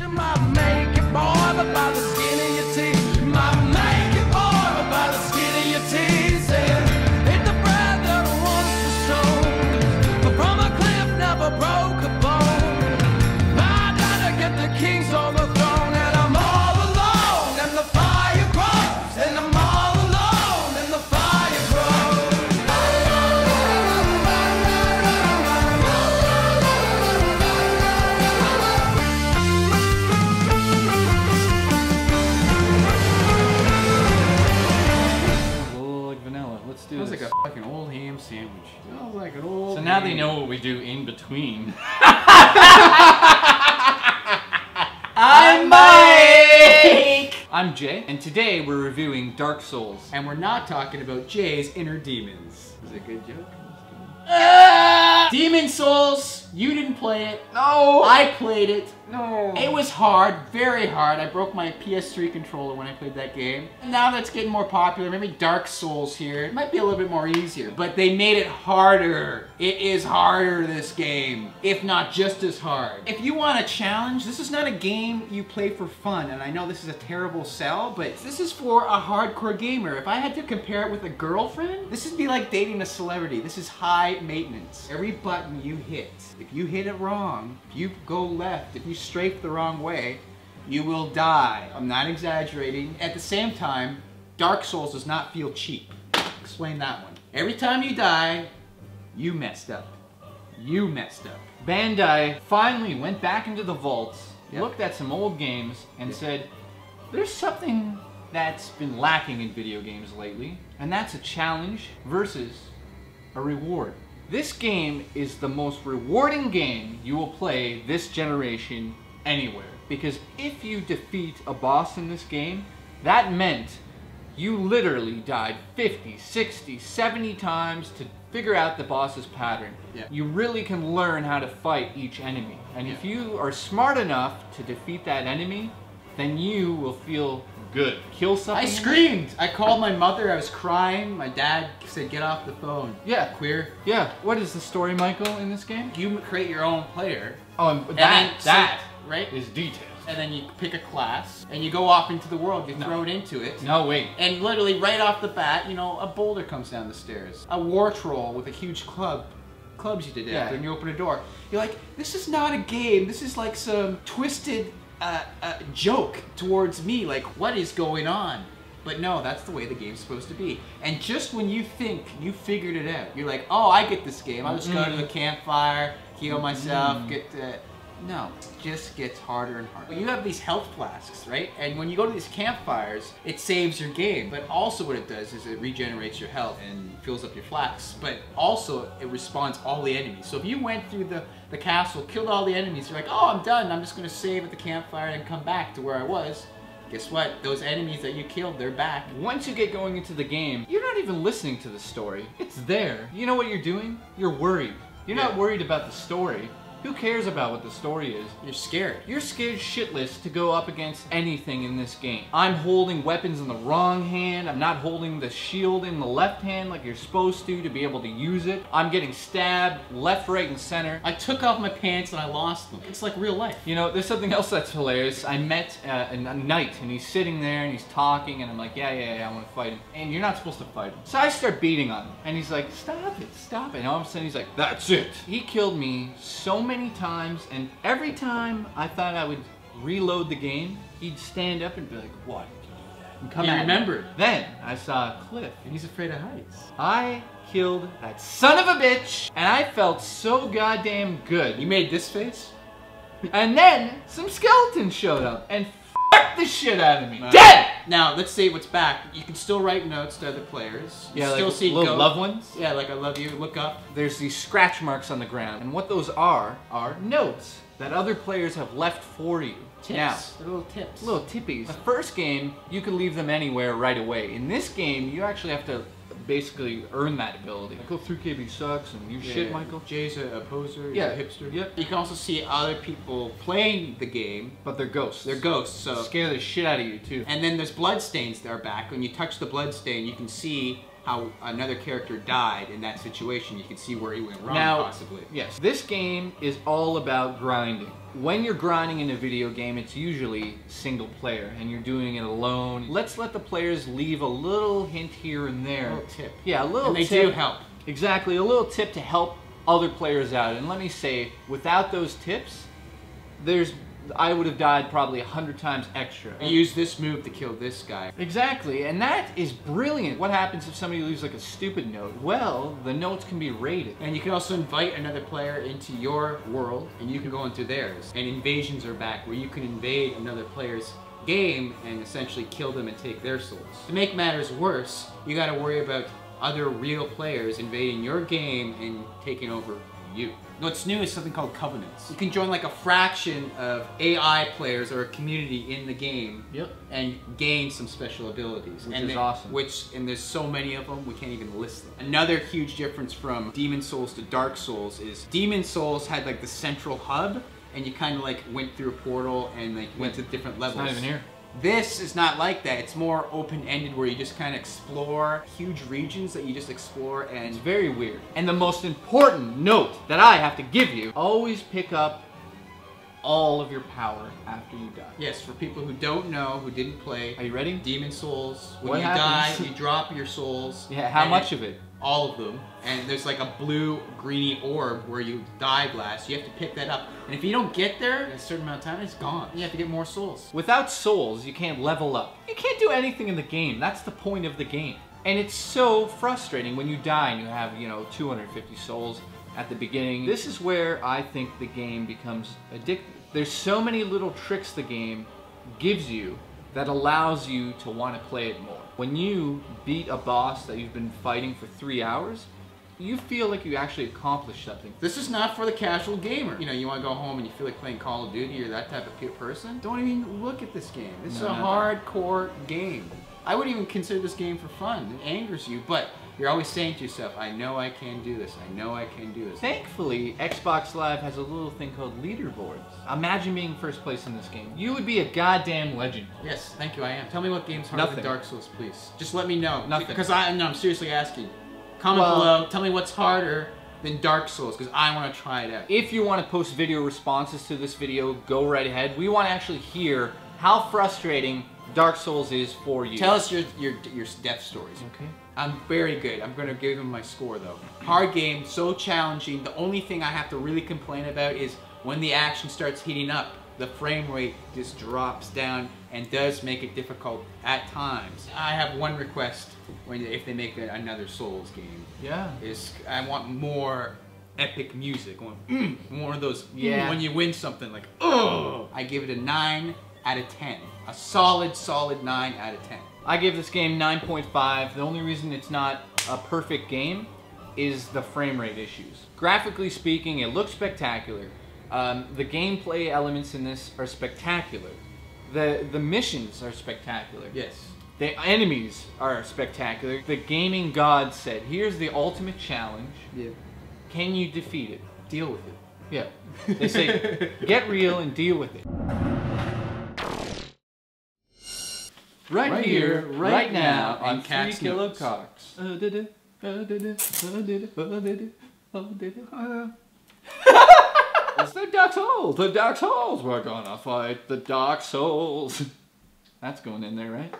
You might make it, boy, but by the skin of your teeth. You might make it, boy, but by the skin of your teeth. Hit the bread that once was sown, but from a cliff never broke a bone. I gotta get the kings on the throne, and I'm all alone, and the fire grows, and I'm all alone, and the fire grows. Let's do Smells this. like a fucking old ham sandwich. Smells like an old. So now they know what we do in between. I'm Mike! I'm Jay, and today we're reviewing Dark Souls. And we're not talking about Jay's inner demons. Is it a good joke? Demon Souls! You didn't play it. No! I played it. No! It was hard, very hard. I broke my PS3 controller when I played that game. Now that's getting more popular. Maybe Dark Souls here. It might be a little bit more easier, but they made it harder. It is harder, this game, if not just as hard. If you want a challenge, this is not a game you play for fun, and I know this is a terrible sell, but this is for a hardcore gamer. If I had to compare it with a girlfriend, this would be like dating a celebrity. This is high maintenance. Every button you hit, if you hit it wrong, if you go left, if you strafe the wrong way, you will die. I'm not exaggerating. At the same time, Dark Souls does not feel cheap. Explain that one. Every time you die, you messed up. You messed up. Bandai finally went back into the vaults, Yep. looked at some old games, and said, there's something that's been lacking in video games lately, and that's a challenge versus a reward. This game is the most rewarding game you will play this generation anywhere. Because if you defeat a boss in this game, that meant you literally died 50, 60, 70 times to figure out the boss's pattern. Yeah. You really can learn how to fight each enemy. And if you are smart enough to defeat that enemy, then you will feel good. Kill something. I screamed. I called my mother. I was crying. My dad said, "Get off the phone." Yeah. Queer. Yeah. What is the story, Michael, in this game? You create your own player. Oh, and that right? is details. And then you pick a class, and you go off into the world. You throw it into it. No, wait. And literally right off the bat, you know, a boulder comes down the stairs. A war troll with a huge clubs you did Yeah. after, and you open a door. You're like, this is not a game. This is like some twisted joke towards me. Like, what is going on? But no, that's the way the game's supposed to be. And just when you think you figured it out, you're like, oh, I get this game. I'll just go to the campfire, heal myself, No, it just gets harder and harder. You have these health flasks, right? And when you go to these campfires, it saves your game. But also what it does is it regenerates your health and fills up your flasks. But also it respawns all the enemies. So if you went through the castle, killed all the enemies, you're like, oh, I'm done. I'm just gonna save at the campfire and come back to where I was. Guess what? Those enemies that you killed, they're back. Once you get going into the game, you're not even listening to the story. It's there. You know what you're doing? You're worried. You're not worried about the story. Who cares about what the story is? You're scared. You're scared shitless to go up against anything in this game. I'm holding weapons in the wrong hand. I'm not holding the shield in the left hand like you're supposed to be able to use it. I'm getting stabbed left, right, and center. I took off my pants and I lost them. It's like real life. You know, there's something else that's hilarious. I met a knight, and he's sitting there, and he's talking, and I'm like, yeah, I want to fight him. And you're not supposed to fight him. So I start beating on him, and he's like, stop it. And all of a sudden, he's like, that's it. He killed me so many times, and every time I thought I would reload the game, he'd stand up and be like, why did you do that? And come He at me. remembered. Then I saw a cliff. And he's afraid of heights. I killed that son of a bitch, and I felt so goddamn good. You made this face? And then some skeletons showed up and f***ed the shit out of me. Right. Dead! Now, let's say what's back. You can still write notes to other players. You Yeah, still like see little go. loved ones. Yeah, like I love you, look up. There's these scratch marks on the ground, and what those are notes that other players have left for you. Tips. Now, They're little tips. little tippies. The first game, you can leave them anywhere right away. In this game, you actually have to basically earn that ability. Michael 3KB sucks, and you shit, Michael. Jay's a poser, Yeah. he's a hipster. Yep. You can also see other people playing the game. But they're ghosts. They're ghosts, so... Scare the shit out of you, too. And then there's blood stains that are back. When you touch the blood stain, you can see how another character died in that situation. You can see where he went wrong, Now, possibly. yes, this game is all about grinding. When you're grinding in a video game, it's usually single player, and you're doing it alone. Let's let the players leave a little hint here and there. A little tip. Yeah, a little And they tip. do help. Exactly, a little tip to help other players out. And let me say, without those tips, I would have died probably 100 times extra. I use this move to kill this guy. Exactly, and that is brilliant. What happens if somebody leaves like a stupid note? Well, the notes can be rated. And you can also invite another player into your world, and you can go into theirs. And invasions are back, where you can invade another player's game and essentially kill them and take their souls. To make matters worse, you gotta worry about other real players invading your game and taking over you. What's new is something called covenants. You can join like a fraction of AI players or a community in the game. Yep. And gain some special abilities. Which is awesome. And there's so many of them, we can't even list them. Another huge difference from Demon Souls to Dark Souls is Demon Souls had like the central hub, and you kind of like went through a portal and like went to different levels. It's not even here. This is not like that. It's more open-ended, where you just kind of explore huge regions that you just explore, and It's very weird. And the most important note that I have to give you, always pick up all of your power after you die. yes, for people who don't know, who didn't play Are you ready? Demon Souls, when What you happens? die, you drop your souls. Yeah, how and much of it? All of them. And there's like a blue, greeny orb where you died last. You have to pick that up. And if you don't get there in a certain amount of time, it's gone. You have to get more souls. Without souls, you can't level up. You can't do anything in the game. That's the point of the game. And it's so frustrating when you die and you have, 250 souls at the beginning. This is where I think the game becomes addictive. There's so many little tricks the game gives you that allows you to want to play it more. When you beat a boss that you've been fighting for 3 hours, you feel like you actually accomplished something. This is not for the casual gamer. You want to go home and you feel like playing Call of Duty or that type of person. Don't even look at this game. This is a hardcore game. I wouldn't even consider this game for fun. It angers you, but you're always saying to yourself, I know I can do this. I know I can do this. Thankfully, Xbox Live has a little thing called leaderboards. Imagine being first place in this game. You would be a goddamn legend. Yes, thank you, I am. Tell me what game's harder than Dark Souls, please. Just let me know. Nothing. Because I'm seriously asking. Comment below, tell me what's harder than Dark Souls, because I want to try it out. If you want to post video responses to this video, go right ahead. We want to actually hear how frustrating Dark Souls is for you. Tell us your death stories. Okay. I'm very good. I'm going to give him my score, though. Hard game, so challenging. The only thing I have to really complain about is when the action starts heating up, the frame rate just drops down and does make it difficult at times. I have one request if they make another Souls game. Yeah. Is I want more epic music. I want more of those when you win something like I give it a 9 out of 10. A solid 9 out of 10. I give this game 9.5. The only reason it's not a perfect game is the frame rate issues. Graphically speaking, it looks spectacular. The gameplay elements in this are spectacular. The missions are spectacular. Yes. The enemies are spectacular. The gaming god said, here's the ultimate challenge. Yeah. Can you defeat it? Deal with it. Yeah. They say, get real and deal with it. Right here, right now, on 3 Kilo Cocks. It's the Dark Souls! The Dark Souls! We're gonna fight the Dark Souls! That's going in there, right?